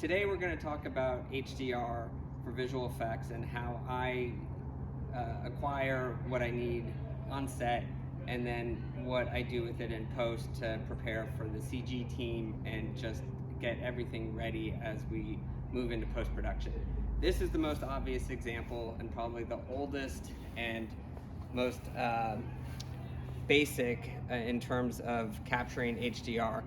Today we're going to talk about HDR for visual effects and how I acquire what I need on set and then what I do with it in post to prepare for the CG team and just get everything ready as we move into post-production. This is the most obvious example and probably the oldest and most basic in terms of capturing HDR.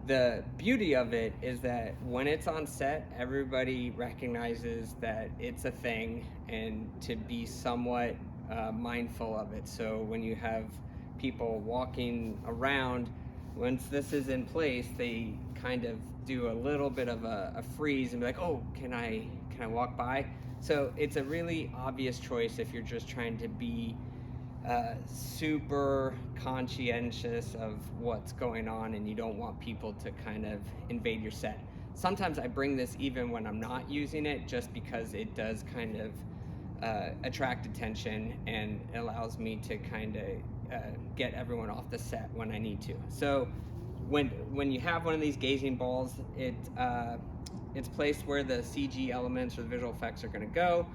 The beauty of it is that when it's on set, everybody recognizes that it's a thing and to be somewhat mindful of it. So when you have people walking around, once this is in place, they kind of do a little bit of a freeze and be like, oh, can I walk by? So it's a really obvious choice if you're just trying to be super conscientious of what's going on and you don't want people to kind of invade your set. Sometimes I bring this even when I'm not using it, just because it does kind of attract attention and allows me to kind of get everyone off the set when I need to. So when you have one of these gazing balls, it's placed where the CG elements or the visual effects are going to go.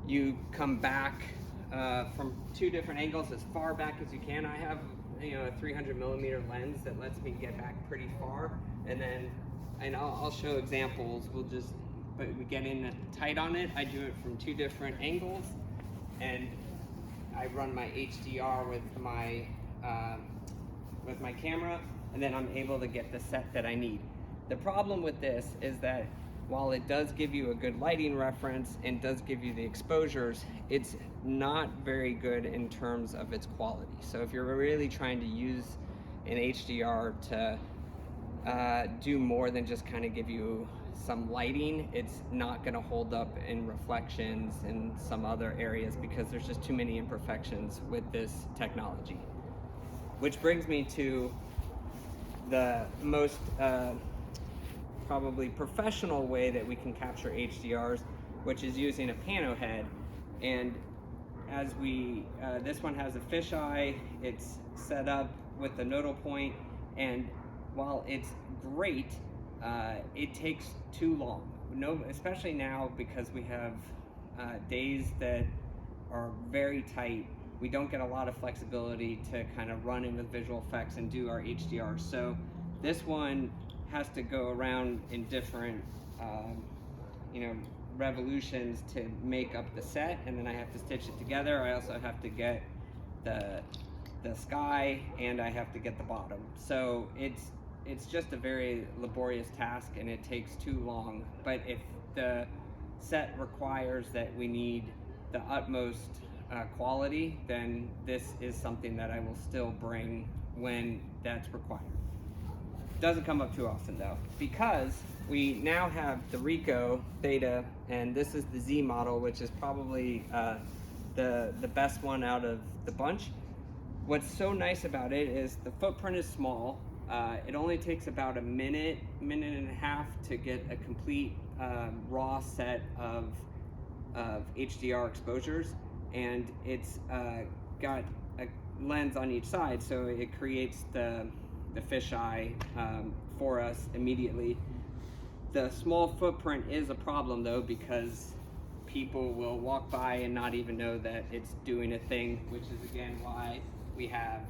You come back from two different angles as far back as you can. I have a 300mm lens that lets me get back pretty far, and I'll show examples. But we get in tight on it. I do it from two different angles, and I run my HDR with my camera, and then I'm able to get the set that I need. The problem with this is that while it does give you a good lighting reference and does give you the exposures, it's not very good in terms of its quality. So if you're really trying to use an HDR to do more than just kind of give you some lighting, it's not going to hold up in reflections in some other areas because there's just too many imperfections with this technology. Which brings me to the most probably professional way that we can capture HDRs, which is using a Pano Head. And as this one has a fisheye, it's set up with a nodal point, and while it's great, it takes too long. Especially now, because we have days that are very tight. We don't get a lot of flexibility to kind of run in with visual effects and do our HDR. So this one has to go around in different revolutions to make up the set, and then I have to stitch it together. I also have to get the sky, and I have to get the bottom. So it's just a very laborious task, and it takes too long. But if the set requires that we need the utmost quality, then this is something that I will still bring when that's required. Doesn't come up too often though, because we now have the RICO Theta, and this is the Z model, which is probably the best one out of the bunch. What's so nice about it is the footprint is small. It only takes about a minute and a half to get a complete raw set of HDR exposures, and it's got a lens on each side, so it creates the fisheye for us immediately. The small footprint is a problem though, because people will walk by and not even know that it's doing a thing, which is again why we have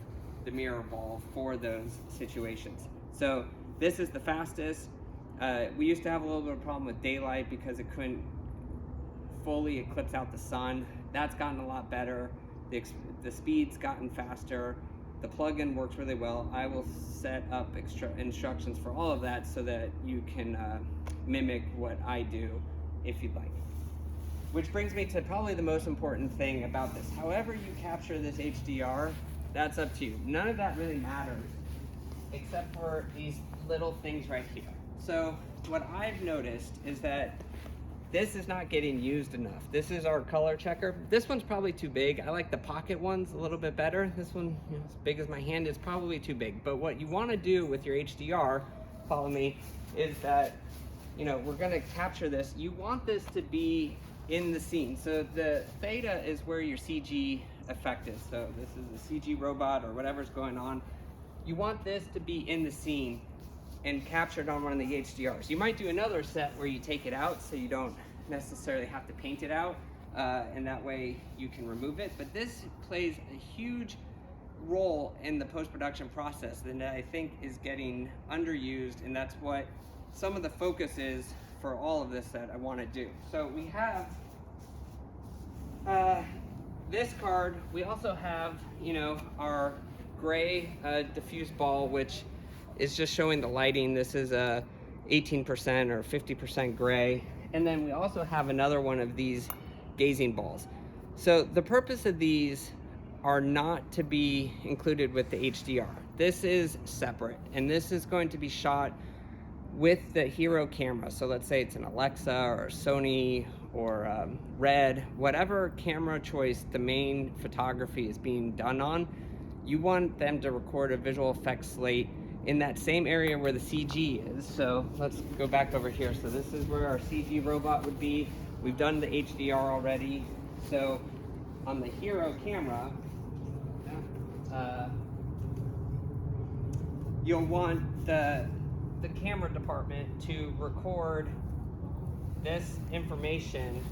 the mirror ball for those situations. So this is the fastest. We used to have a little bit of a problem with daylight because it couldn't fully eclipse out the sun. That's gotten a lot better. The speed's gotten faster. The plugin works really well. I will set up instructions for all of that so that you can mimic what I do if you'd like. Which brings me to probably the most important thing about this. However you capture this HDR, that's up to you. None of that really matters except for these little things right here. So what I've noticed is that this is not getting used enough. This is our color checker. This one's probably too big. I like the pocket ones a little bit better. This one, as big as my hand, is probably too big. But what you want to do with your HDR, follow me, is that we're going to capture this. You want this to be in the scene. So the theta is where your CG effect is. So this is the CG robot or whatever's going on. You want this to be in the scene. and captured on one of the HDRs. You might do another set where you take it out so you don't necessarily have to paint it out, and that way you can remove it. But this plays a huge role in the post-production process that I think is getting underused, and that's what some of the focus is for all of this that I want to do. So we have this card. We also have, you know, our gray diffuse ball, which is just showing the lighting. This is a 18% or 50% gray. And then we also have another one of these gazing balls. So the purpose of these are not to be included with the HDR. This is separate, and this is going to be shot with the Hero camera. So let's say it's an Alexa or Sony or Red, whatever camera choice the main photography is being done on, you want them to record a visual effects slate in that same area where the CG is. So let's go back over here. So this is where our CG robot would be. We've done the HDR already. So on the Hero camera, you'll want the camera department to record this information.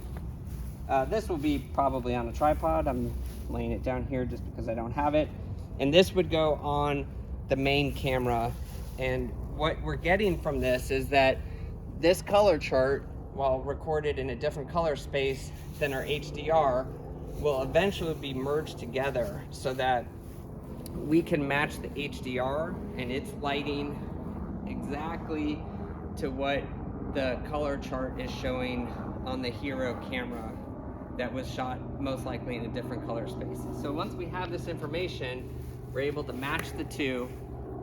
This will be probably on a tripod. I'm laying it down here just because I don't have it. And this would go on the main camera. And what we're getting from this is that this color chart, while recorded in a different color space than our HDR, will eventually be merged together so that we can match the HDR and its lighting exactly to what the color chart is showing on the Hero camera that was shot most likely in a different color space. So once we have this information, we're able to match the two,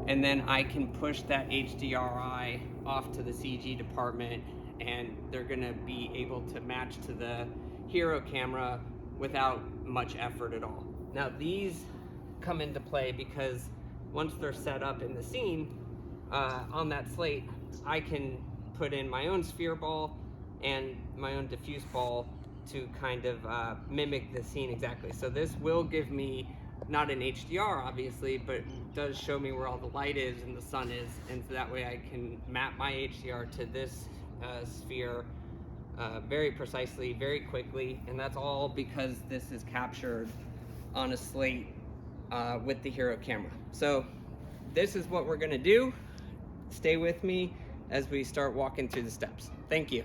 and then I can push that HDRI off to the CG department, and they're gonna be able to match to the Hero camera without much effort at all. Now these come into play because once they're set up in the scene, on that slate, I can put in my own sphere ball and my own diffuse ball to kind of mimic the scene exactly. So this will give me not an HDR obviously, but it does show me where all the light is and the sun is, and so that way I can map my HDR to this sphere very precisely, very quickly, and that's all because this is captured on a slate with the Hero camera. So this is what we're gonna do. Stay with me as we start walking through the steps. Thank you.